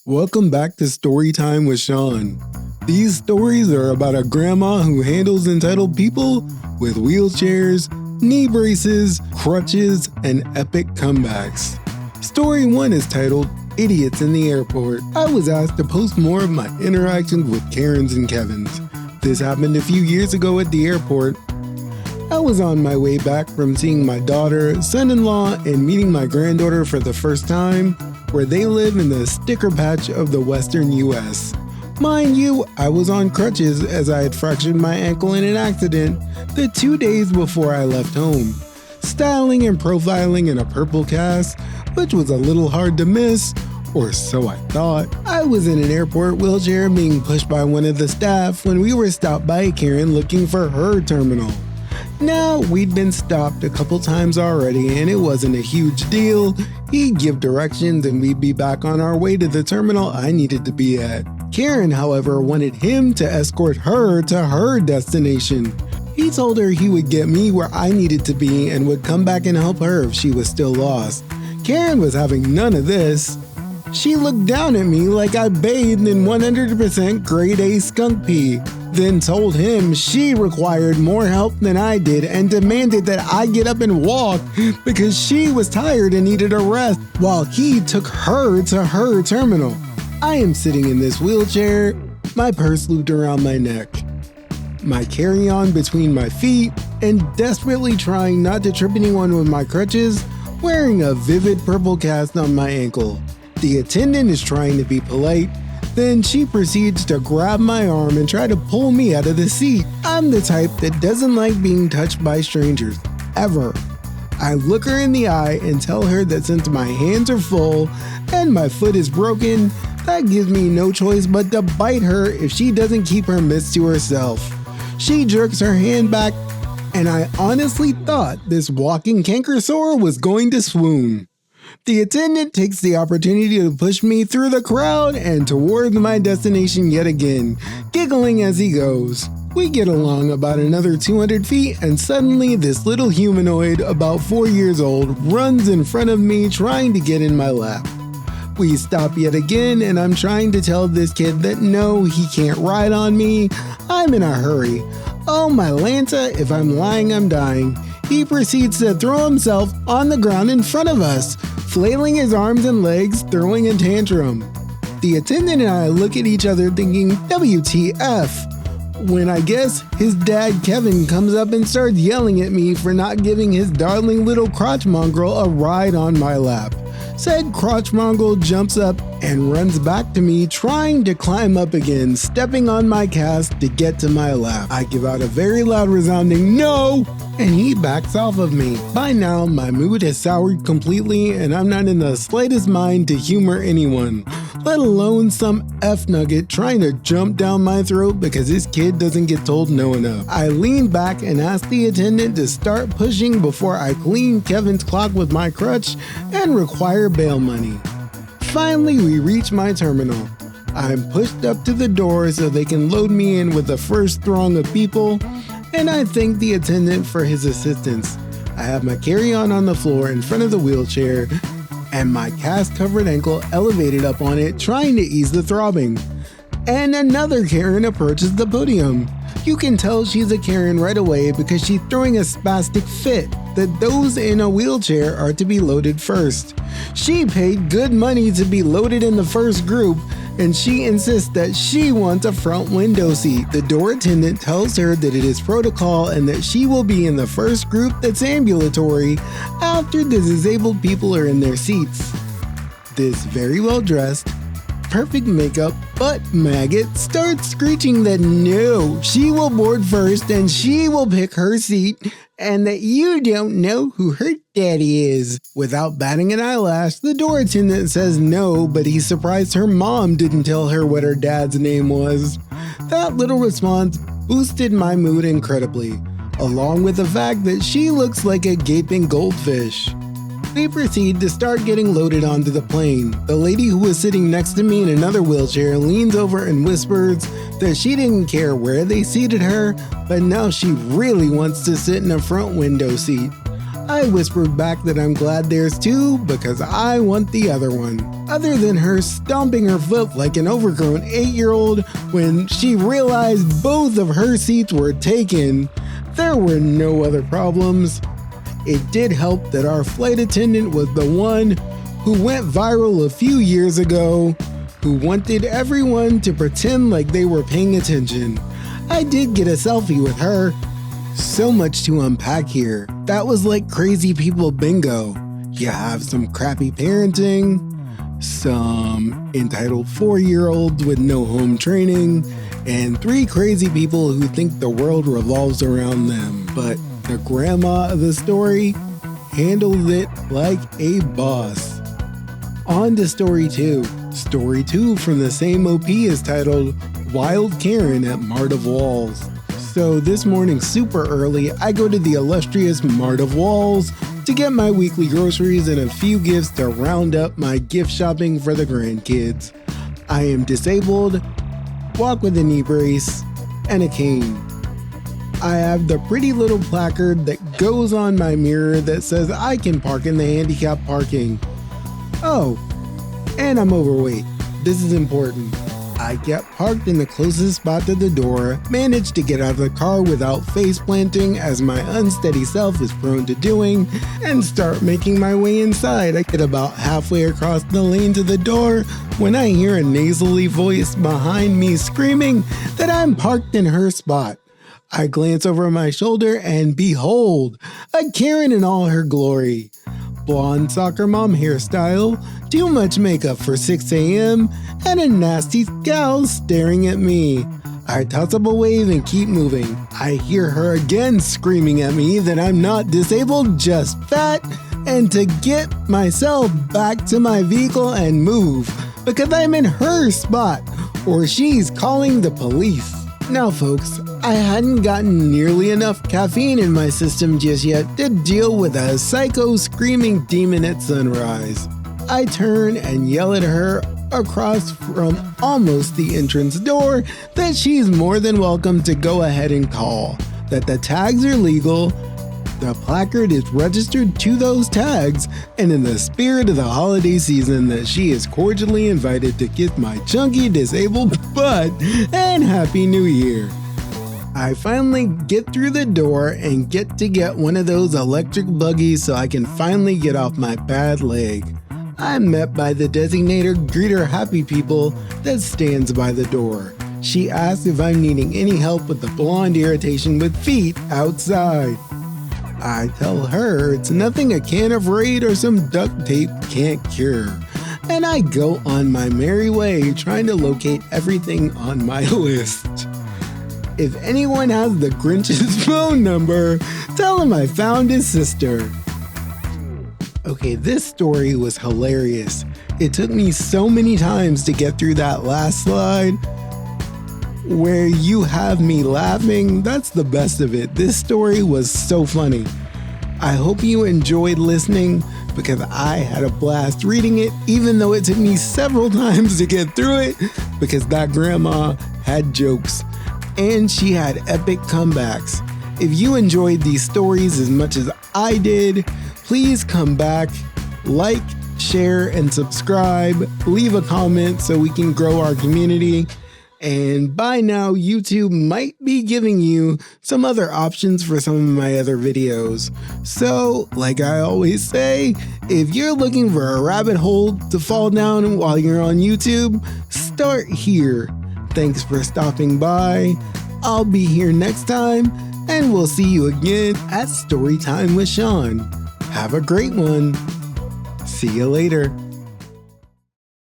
Welcome back to Storytime with Sean. These stories are about a grandma who handles entitled people with wheelchairs, knee braces, crutches, and epic comebacks. Story 1 is titled Idiots in the Airport. I was asked to post more of my interactions with Karens and Kevins. This happened a few years ago at the airport. I was on my way back from seeing my daughter, son-in-law, and meeting my granddaughter for the first time, where they live in the sticker patch of the western US. Mind you, I was on crutches as I had fractured my ankle in an accident the 2 days before I left home. Styling and profiling in a purple cast, which was a little hard to miss, or so I thought. I was in an airport wheelchair being pushed by one of the staff when we were stopped by a Karen looking for her terminal. Now, we'd been stopped a couple times already and it wasn't a huge deal. He'd give directions and we'd be back on our way to the terminal I needed to be at. Karen, however, wanted him to escort her to her destination. He told her he would get me where I needed to be and would come back and help her if she was still lost. Karen was having none of this. She looked down at me like I bathed in 100% grade A skunk pee, then told him she required more help than I did and demanded that I get up and walk because she was tired and needed a rest while he took her to her terminal. I am sitting in this wheelchair, my purse looped around my neck, my carry-on between my feet, and desperately trying not to trip anyone with my crutches, wearing a vivid purple cast on my ankle. The attendant is trying to be polite, then she proceeds to grab my arm and try to pull me out of the seat. I'm the type that doesn't like being touched by strangers, ever. I look her in the eye and tell her that since my hands are full and my foot is broken, that gives me no choice but to bite her if she doesn't keep her mitts to herself. She jerks her hand back, and I honestly thought this walking canker sore was going to swoon. The attendant takes the opportunity to push me through the crowd and towards my destination yet again, giggling as he goes. We get along about another 200 feet and suddenly this little humanoid, about 4 years old, runs in front of me trying to get in my lap. We stop yet again and I'm trying to tell this kid that no, he can't ride on me. I'm in a hurry. Oh my Lanta, if I'm lying, I'm dying. He proceeds to throw himself on the ground in front of us, flailing his arms and legs, throwing a tantrum. The attendant and I look at each other thinking, WTF? When I guess his dad Kevin comes up and starts yelling at me for not giving his darling little crotch mongrel a ride on my lap. Said crotch mongrel jumps up and runs back to me, trying to climb up again, stepping on my cast to get to my lap. I give out a very loud resounding no, and he backs off of me. By now, my mood has soured completely and I'm not in the slightest mind to humor anyone, let alone some F-nugget trying to jump down my throat because this kid doesn't get told no enough. I lean back and ask the attendant to start pushing before I clean Kevin's clock with my crutch and require bail money. Finally, we reach my terminal. I'm pushed up to the door so they can load me in with the first throng of people, and I thank the attendant for his assistance. I have my carry-on on the floor in front of the wheelchair and my cast-covered ankle elevated up on it, trying to ease the throbbing. And another Karen approaches the podium. You can tell she's a Karen right away because she's throwing a spastic fit that those in a wheelchair are to be loaded first. She paid good money to be loaded in the first group, and she insists that she wants a front window seat. The door attendant tells her that it is protocol and that she will be in the first group that's ambulatory after the disabled people are in their seats. This very well dressed, perfect makeup butt maggot starts screeching that no, she will board first and she will pick her seat and that you don't know who her daddy is. Without batting an eyelash, the door attendant says no, but he's surprised her mom didn't tell her what her dad's name was. That little response boosted my mood incredibly, along with the fact that she looks like a gaping goldfish. We proceed to start getting loaded onto the plane. The lady who was sitting next to me in another wheelchair leans over and whispers that she didn't care where they seated her, but now she really wants to sit in a front window seat. I whispered back that I'm glad there's two because I want the other one. Other than her stomping her foot like an overgrown 8-year-old when she realized both of her seats were taken, there were no other problems. It did help that our flight attendant was the one who went viral a few years ago, who wanted everyone to pretend like they were paying attention. I did get a selfie with her. So much to unpack here. That was like crazy people bingo. You have some crappy parenting, some entitled 4-year-olds with no home training, and 3 crazy people who think the world revolves around them. But the grandma of the story handled it like a boss. On to story 2. Story 2 from the same OP is titled Wild Karen at Mart of Walls. So this morning super early, I go to the illustrious Mart of Walls to get my weekly groceries and a few gifts to round up my gift shopping for the grandkids. I am disabled, walk with a knee brace, and a cane. I have the pretty little placard that goes on my mirror that says I can park in the handicap parking. Oh, and I'm overweight. This is important. I get parked in the closest spot to the door, manage to get out of the car without face planting as my unsteady self is prone to doing, and start making my way inside. I get about halfway across the lane to the door when I hear a nasally voice behind me screaming that I'm parked in her spot. I glance over my shoulder and behold, a Karen in all her glory. Blonde soccer mom hairstyle, too much makeup for 6 a.m., and a nasty scowl staring at me. I toss up a wave and keep moving. I hear her again screaming at me that I'm not disabled, just fat, and to get myself back to my vehicle and move, because I'm in her spot, or she's calling the police. Now folks, I hadn't gotten nearly enough caffeine in my system just yet to deal with a psycho screaming demon at sunrise. I turn and yell at her across from almost the entrance door that she's more than welcome to go ahead and call, that the tags are legal, the placard is registered to those tags, and in the spirit of the holiday season that she is cordially invited to kiss my chunky disabled butt and Happy New Year. I finally get through the door and get one of those electric buggies so I can finally get off my bad leg. I'm met by the designated greeter happy people that stands by the door. She asks if I'm needing any help with the blonde irritation with feet outside. I tell her it's nothing a can of Raid or some duct tape can't cure. And I go on my merry way trying to locate everything on my list. If anyone has the Grinch's phone number, tell him I found his sister. Okay, this story was hilarious. It took me so many times to get through that last slide where you have me laughing. That's the best of it. This story was so funny. I hope you enjoyed listening because I had a blast reading it, even though it took me several times to get through it because that grandma had jokes and she had epic comebacks. If you enjoyed these stories as much as I did, please come back, like, share, and subscribe. Leave a comment so we can grow our community. And by now, YouTube might be giving you some other options for some of my other videos. So, like I always say, if you're looking for a rabbit hole to fall down while you're on YouTube, start here. Thanks for stopping by. I'll be here next time, and we'll see you again at Storytime with Sean. Have a great one. See you later.